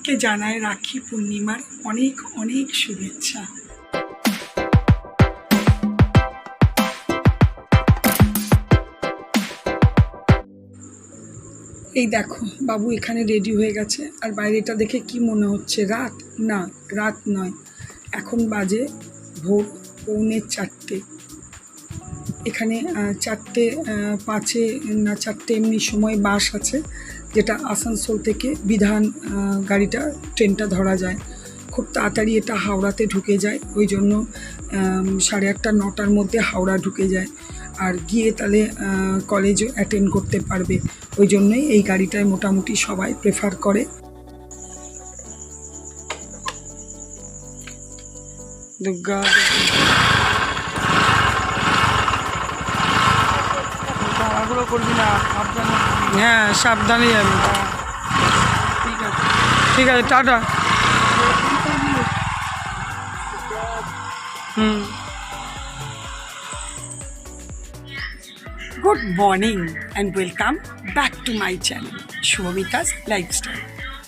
প্রত্যেককে জানায় রাখি পূর্ণিমার অনেক অনেক শুভেচ্ছা। এই দেখো বাবু এখানে রেডি হয়ে গেছে, আর বাইরেটা দেখে কি মনে হচ্ছে রাত? না, রাত নয়, এখন বাজে ভোর 4:45। এখানে 4:05 না 4টে এমনি সময় বাস আছে, যেটা আসানসোল থেকে বিধান গাড়িটা ট্রেনটা ধরা যায়। খুব তাড়াতাড়ি এটা হাওড়াতে ঢুকে যায়, ওই জন্য 8:30 9টার মধ্যে হাওড়া ঢুকে যায়, আর গিয়ে তাহলে কলেজও অ্যাটেন্ড করতে পারবে। ওই জন্যই এই গাড়িটায় মোটামুটি সবাই প্রেফার করে। দুর্গা করবি না, সাবধানে। হ্যাঁ, সাবধানে যাবে। ঠিক আছে, ঠিক আছে, tata. Good morning and welcome back to my channel Shubhamita's lifestyle.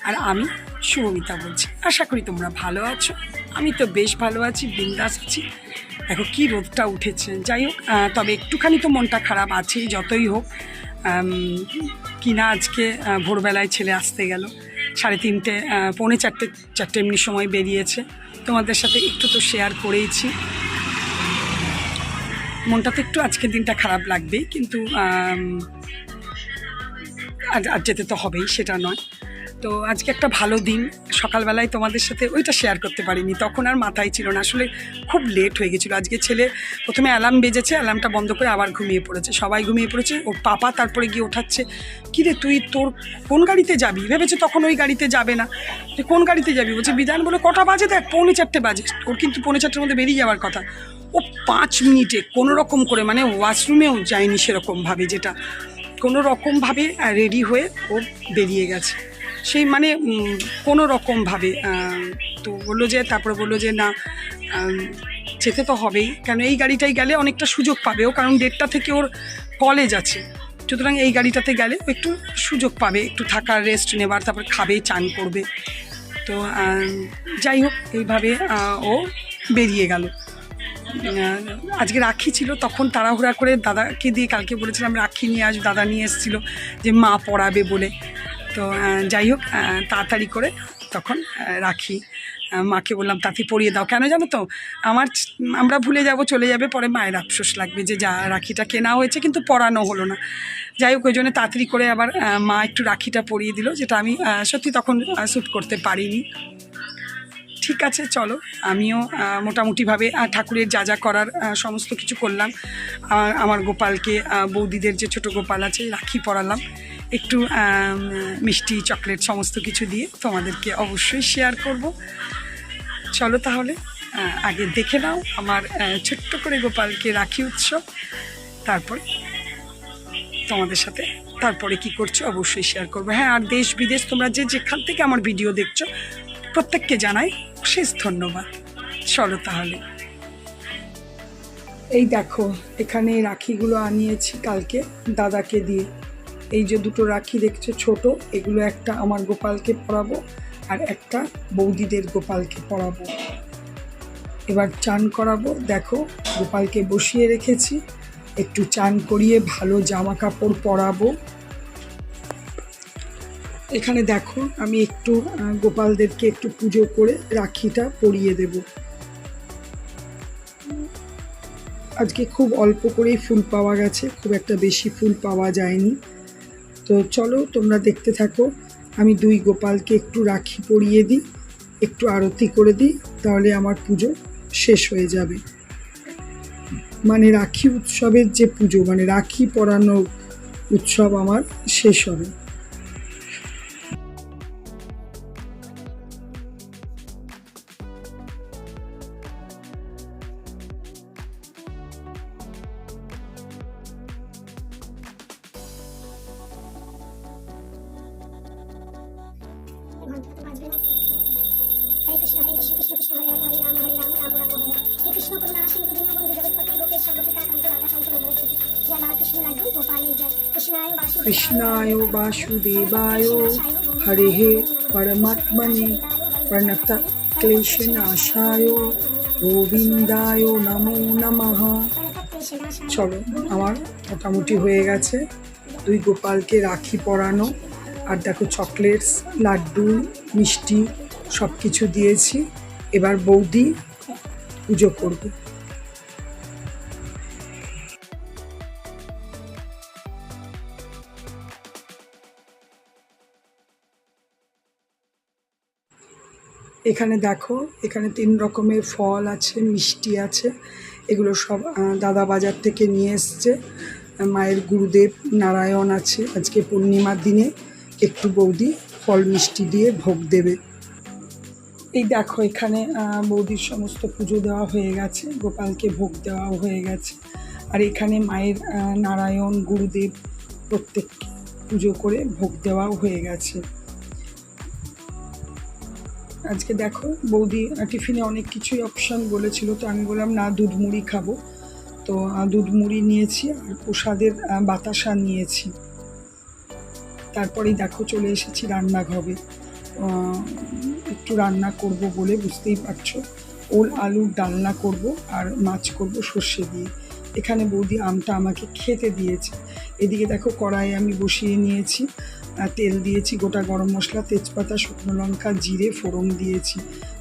আর আমি শুভমিতা বলছি। আশা করি তোমরা ভালো আছো। আমি তো বেশ ভালো আছি, বিন্দাস আছি। দেখো কি রোদটা উঠেছে। যাই হোক, তবে একটুখানি তো মনটা খারাপ আছেই, যতই হোক। কিনা আজকে ভোরবেলায় ছেলে আসতে গেল 3:30 4:45 এমনি সময় বেরিয়েছে। তোমাদের সাথে একটু তো শেয়ার করেইছি। মনটা তো একটু আজকের দিনটা খারাপ লাগবেই, কিন্তু আর যেতে তো হবেই, সেটা নয়। তো আজকে একটা ভালো দিন। সকালবেলায় তোমাদের সাথে ওইটা শেয়ার করতে পারিনি, তখন আর মাথায় ছিল না। আসলে খুব লেট হয়ে গেছিলো। আজকে ছেলে প্রথমে অ্যালার্ম বেজেছে, অ্যালার্মটা বন্ধ করে আবার ঘুমিয়ে পড়েছে। সবাই ঘুমিয়ে পড়েছে, ওর পাপা তারপরে গিয়ে ওঠাচ্ছে। কী রে তুই তোর কোন গাড়িতে যাবি? ভেবেছে তখন ওই গাড়িতে যাবে না। তুই কোন গাড়িতে যাবি? বলছে বিধান। বলে কটা বাজে? দেখ 4:45 বাজে। ওর কিন্তু 4:45 মধ্যে বেরিয়ে যাওয়ার কথা। ও 5 মিনিটে কোনো রকম করে, মানে ওয়াশরুমেও যায়নি সেরকমভাবে, যেটা কোনো রকমভাবে রেডি হয়ে ও বেরিয়ে গেছে। সেই মানে কোনো রকমভাবে তো বললো যে, তারপরে বললো যে না, যেতে তো হবেই, কেন এই গাড়িটাই গেলে অনেকটা সুযোগ পাবে ও, কারণ 1:30 থেকে ওর কলেজ আছে। সুতরাং এই গাড়িটাতে গেলে একটু সুযোগ পাবে, একটু থাকার, রেস্ট নেবার, তারপর খাবে, চান করবে। তো যাই হোক, এইভাবে ও বেরিয়ে গেল। আজকে রাখি ছিল, তখন তাড়াহুড়া করে দাদাকে দিয়ে কালকে বলেছিলাম রাখি নিয়ে আসবে, দাদা নিয়ে এসেছিলো যে মা পড়াবে বলে। তো যাই হোক, তাড়াতাড়ি করে তখন রাখি মাকে বললাম তাতে পরিয়ে দাও। কেন জানো তো, আমরা ভুলে যাব, চলে যাবে, পরে মায়ের আফসোস লাগবে যে যা রাখিটা কেনা হয়েছে কিন্তু পরানো হলো না। যাই হোক, ওই জন্য তাড়াতাড়ি করে আবার মা একটু রাখিটা পরিয়ে দিল, যেটা আমি সত্যি তখন শ্যুট করতে পারিনি। ঠিক আছে, চলো। আমিও মোটামুটিভাবে ঠাকুরের যা যা করার সমস্ত কিছু করলাম। আমার গোপালকে, বৌদিদের যে ছোট গোপাল আছে, রাখি পরালাম, একটু মিষ্টি, চকলেট সমস্ত কিছু দিয়ে তোমাদেরকে অবশ্যই শেয়ার করব। চলো তাহলে আগে দেখে নাও আমার ছোট্ট করে গোপালকে রাখি উৎসব, তারপরে তোমাদের সাথে তারপরে কি করছো অবশ্যই শেয়ার করবো। হ্যাঁ, আর দেশ বিদেশ তোমরা যেখান থেকে আমার ভিডিও দেখছো প্রত্যেককে জানাই অশেষ ধন্যবাদ। চলো তাহলে। এই দেখো, এখানে রাখিগুলো আনিয়েছি কালকে দাদাকে দিয়ে। এই যে দুটো রাখি দেখছো ছোট, এগুলো একটা আমার গোপালকে পরাবো আর একটা বৌদিদের গোপালকে পরাবো। এবার চান করাবো। দেখো, গোপালকে বসিয়ে রেখেছি, একটু চান করিয়ে ভালো জামা কাপড় পরাবো। এখানে দেখো, আমি একটু গোপালদেরকে একটু পুজো করে রাখিটা পরিয়ে দেব। আজকে খুব অল্প করেই ফুল পাওয়া গেছে, খুব একটা বেশি ফুল পাওয়া যায়নি। তো চলো তোমরা দেখতে থাকো। আমি 2 গোপালকে একটু রাখি পরিয়ে দিই, একটু আরতি করে দিই, তাহলে আমার পুজো শেষ হয়ে যাবে। মানে রাখি উৎসবের যে পুজো, মানে রাখি পরানোর উৎসব আমার শেষ হবে। হরে কৃষ্ণ কৃষ্ণ কৃষ্ণ হরে হরে হরে রাম রাম রাম হরে হে কৃষ্ণ করুণা সিন্ধু দীনবন্ধু জগৎপতি গোপেশ সর্বপিতা কান্ত রাধা কান্ত নমোস্তুতে জয় বালকৃষ্ণ লাড্ডু গোপালের জয় কৃষ্ণায় বাসুদেবায় হরেः পরমাত্মনে প্রণত ক্লেশনাশায় গোবিন্দায় নমো নমঃ। চলো, আমার মোটামুটি হয়ে গেছে। 2 গোপালকে রাখি পরানো, আর দেখো চকলেটস, লাড্ডু, মিষ্টি সব কিছু দিয়েছি। এবার বৌদি পুজো করবে। এখানে দেখো, এখানে 3 রকমের ফল আছে, মিষ্টি আছে। এগুলো সব দাদা বাজার থেকে নিয়ে এসছে। মায়ের গুরুদেব নারায়ণ আছে, আজকে পূর্ণিমার দিনে একটু বৌদি ফল মিষ্টি দিয়ে ভোগ দেবে। এই দেখো, এখানে বৌদির সমস্ত পুজো দেওয়া হয়ে গেছে, গোপালকে ভোগ দেওয়াও হয়ে গেছে। আর এখানে মায়ের নারায়ণ গুরুদেব প্রত্যেককে পুজো করে ভোগ দেওয়াও হয়ে গেছে। আজকে দেখো, বৌদি টিফিনে অনেক কিছুই অপশান বলেছিল, তো আমি বললাম না, দুধ মুড়ি খাবো। তো দুধ মুড়ি নিয়েছি আর প্রসাদের বাতাসা নিয়েছি। তারপরেই দেখো চলে এসেছি রান্নাঘরে। একটু রান্না করব বলে, বুঝতেই পারছো, ওল আলুর ডালনা করব আর মাছ করব সর্ষে দিয়ে। এখানে বৌদি আমটা আমাকে খেতে দিয়েছে। এদিকে দেখো, কড়াই আমি বসিয়ে নিয়েছি, তেল দিয়েছি, গোটা গরম মশলা, তেজপাতা, শুকনো লঙ্কা, জিরে ফোড়ন দিয়েছি।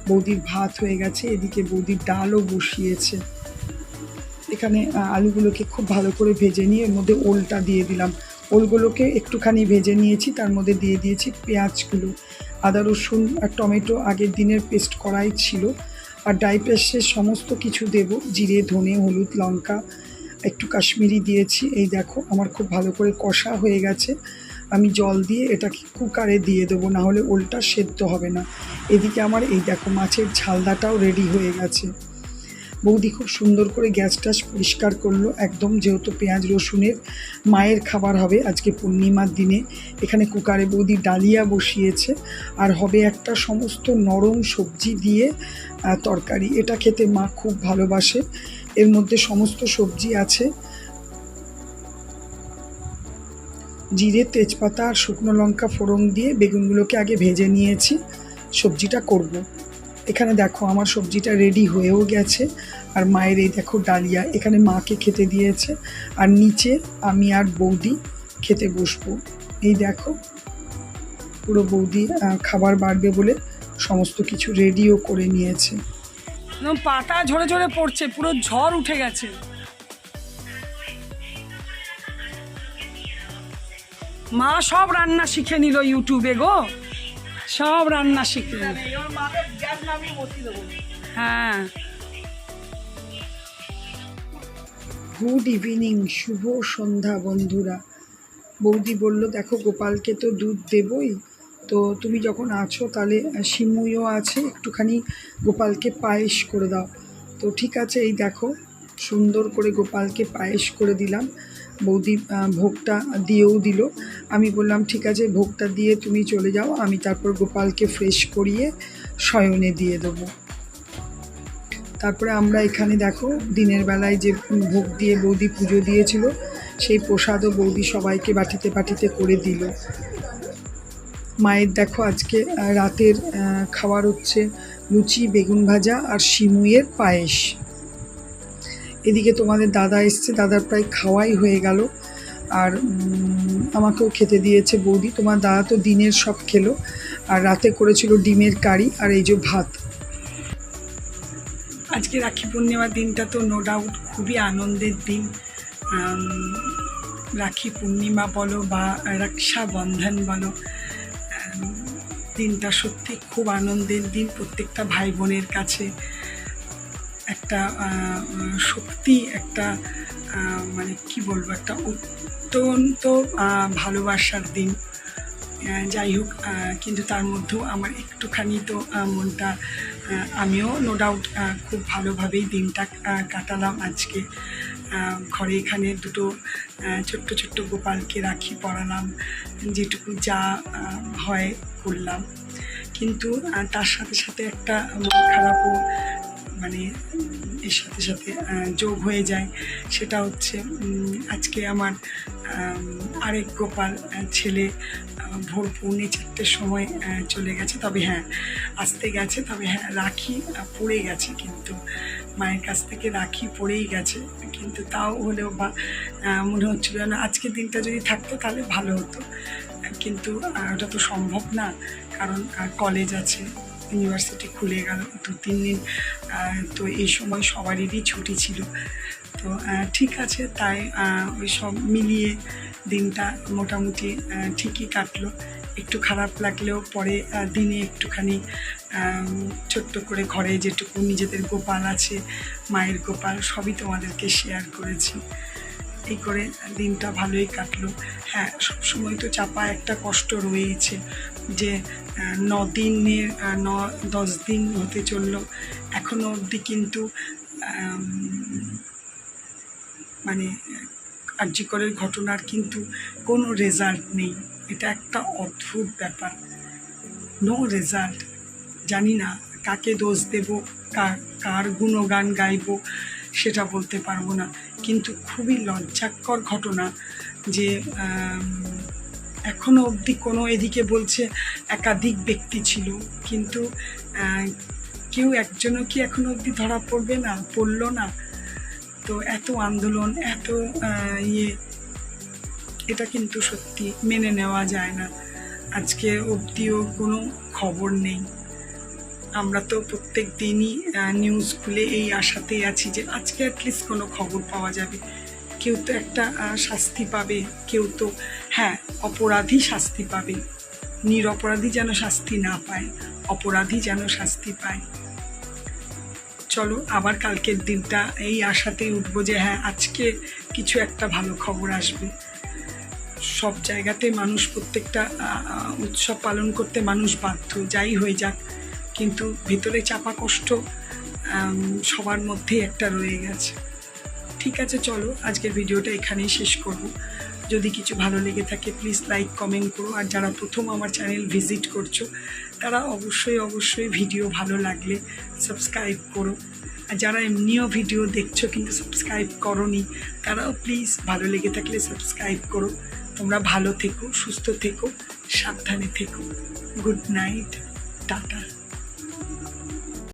বৌদির ভাত হয়ে গেছে, এদিকে বৌদির ডালও বসিয়েছে। এখানে আলুগুলোকে খুব ভালো করে ভেজে নিয়ে এর মধ্যে ওলটা দিয়ে দিলাম। ওলগুলোকে একটুখানি ভেজে নিয়েছি, তার মধ্যে দিয়ে দিয়েছি পেঁয়াজগুলো, আদা রসুন আর টমেটো আগের দিনের পেস্ট করাই ছিল। আর ড্রাই পেস্টের সমস্ত কিছু দেব, জিরে, ধনে, হলুদ, লঙ্কা, একটু কাশ্মীরি দিয়েছি। এই দেখো, আমার খুব ভালো করে কষা হয়ে গেছে। আমি জল দিয়ে এটাকে কুকারে দিয়ে দেবো, না হলে ওলটা সেদ্ধ হবে না। এদিকে আমার এই দেখো মাছের ঝালদাটাও রেডি হয়ে গেছে। বৌদি খুব সুন্দর করে গ্যাস ট্যাস পরিষ্কার করলো একদম, যেহেতু পেঁয়াজ রসুনের মায়ের খাবার হবে আজকে পূর্ণিমার দিনে। এখানে কুকারে বৌদি ডালিয়া বসিয়েছে, আর হবে একটা সমস্ত নরম সবজি দিয়ে তরকারি। এটা খেতে মা খুব ভালোবাসে। এর মধ্যে সমস্ত সবজি আছে, জিরে, তেজপাতা আর শুকনো লঙ্কা ফোড়ন দিয়ে বেগুনগুলোকে আগে ভেজে নিয়েছি, সবজিটা করব। এখানে দেখো আমার সবজিটা রেডি হয়েও গেছে। আর মায়ের এই দেখো ডালিয়া, এখানে মাকে খেতে দিয়েছে, আর নিচে আমি আর বৌদি খেতে বসবো। এই দেখো, পুরো বৌদি খাবার বাড়বে বলে সমস্ত কিছু রেডিও করে নিয়েছে। পাতা ঝরে ঝরে পড়ছে, পুরো ঝড় উঠে গেছে। মা সব রান্না শিখে নিল ইউটিউবে গো, সব রান্না শিখে। হ্যাঁ, গুড ইভিনিং, শুভ সন্ধ্যা বন্ধুরা। বৌদি বলল দেখো, গোপালকে তো দুধ দেবই, তো তুমি যখন আছো তাহলে শিমুইও আছে, একটুখানি গোপালকে পায়েস করে দাও। তো ঠিক আছে, এই দেখো সুন্দর করে গোপালকে পায়েস করে দিলাম। বৌদি ভোগটা দিয়েও দিল। আমি বললাম ঠিক আছে, ভোগটা দিয়ে তুমি চলে যাও, আমি তারপর গোপালকে ফ্রেশ করিয়ে শয়নে দিয়ে দেবো। তারপরে আমরা এখানে দেখো, দিনের বেলায় যে ভোগ দিয়ে বৌদি পুজো দিয়েছিল, সেই প্রসাদও বৌদি সবাইকে বাটিতে বাটিতে করে দিল। মায়ের দেখো আজকে রাতের খাবার হচ্ছে লুচি, বেগুন ভাজা আর শিমুইয়ের পায়েস। এদিকে তোমাদের দাদা এসছে, দাদার প্রায় খাওয়াই হয়ে গেল, আর আমাকেও খেতে দিয়েছে বৌদি। তোমার দাদা তো দিনের সব খেলো, আর রাতে করেছিল ডিমের কারি আর এই যে ভাত। আজকে রাখি পূর্ণিমার দিনটা তো নো ডাউট খুবই আনন্দের দিন। রাখি পূর্ণিমা বলো বা রক্ষাবন্ধন বলো, দিনটা সত্যি খুব আনন্দের দিন। প্রত্যেকটা ভাই বোনের কাছে একটা শক্তি, একটা মানে কি বলবো, একটা অত্যন্ত ভালোবাসার দিন। যাই হোক, কিন্তু তার মধ্যেও আমার একটুখানি তো মনটা, আমিও নো ডাউট খুব ভালোভাবেই দিনটা কাটালাম আজকে। ঘরে এখানে দুটো ছোট্ট ছোট্ট গোপালকে রাখি পরালাম, যেটুকু যা হয় করলাম। কিন্তু তার সাথে সাথে একটা মন খারাপও মানে এর সাথে সাথে যোগ হয়ে যায়। সেটা হচ্ছে আজকে আমার আরেক গোপাল ছেলে ভোর 3:45-4টের সময় চলে গেছে। তবে হ্যাঁ, আসতে গেছে, তবে হ্যাঁ রাখি পড়ে গেছে, কিন্তু মায়ের কাছ থেকে রাখি পড়েই গেছে। কিন্তু তাও হলেও বা মনে হচ্ছিল যেন আজকের দিনটা যদি থাকতো তাহলে ভালো হতো, কিন্তু ওটা তো সম্ভব না, কারণ কলেজ আছে, ইউনিভার্সিটি খুলে গেল 2-3 দিন, তো এই সময় সবারই ছুটি ছিল। তো ঠিক আছে, তাই ওই সব মিলিয়ে দিনটা মোটামুটি ঠিকই কাটলো। একটু খারাপ লাগলেও পরে দিনে একটুখানি ছোট্ট করে ঘরে যেটুকু নিজেদের গোপাল আছে, মায়ের গোপাল, সবই তোমাদেরকে শেয়ার করেছি। এই করে দিনটা ভালোই কাটলো। হ্যাঁ, সবসময় তো চাপা একটা কষ্ট রয়েছে যে 10 দিন হতে চললো, এখনো অবধি কিন্তু মানে আরজিকরের ঘটনার কিন্তু কোনো রেজাল্ট নেই। এটা একটা অদ্ভুত ব্যাপার, নো রেজাল্ট। জানি না কাকে দোষ দেব, কার গুণগান গাইব সেটা বলতে পারবো না, কিন্তু খুবই লজ্জাকর ঘটনা যে এখনো অবধি কোনো, এদিকে বলছে একাধিক ব্যক্তি ছিল, কিন্তু কেউ একজনও কি এখনো অবধি ধরা পড়লো না। তো এত আন্দোলন, এত এটা কিন্তু সত্যি মেনে নেওয়া যায় না। আজকে অবধিও কোনো খবর নেই। আমরা তো প্রত্যেক দিনই নিউজ খুলে এই আশাতেই আছি যে আজকে অ্যাটলিস্ট কোনো খবর পাওয়া যাবে, কেউ তো একটা শাস্তি পাবে, কেউ তো হ্যাঁ অপরাধী শাস্তি পাবে, নিরপরাধী যেন শাস্তি না পায়, অপরাধী যেন শাস্তি পায়। চলো আবার কালকের দিনটা এই আশাতেই উঠবো যে হ্যাঁ আজকে কিছু একটা ভালো খবর আসবে। সব জায়গাতে মানুষ প্রত্যেকটা উৎসব পালন করতে মানুষ বাধ্য, যাই হয়ে যাক, কিন্তু ভেতরে চাপা কষ্ট সবার মধ্যেই একটা রয়ে গেছে। ঠিক আছে, চলো আজকের ভিডিওটা এখানেই শেষ করব। যদি কিছু ভালো লেগে থাকে প্লিজ লাইক কমেন্ট করো, আর যারা প্রথম আমার চ্যানেল ভিজিট করছো তারা অবশ্যই ভিডিও ভালো লাগলে সাবস্ক্রাইব করো, আর যারা এমনিও ভিডিও দেখছো কিন্তু সাবস্ক্রাইব করোনি তারাও প্লিজ ভালো লেগে থাকলে সাবস্ক্রাইব করো। তোমরা ভালো থেকো, সুস্থ থেকো, সাবধানে থেকো। Good night, tata.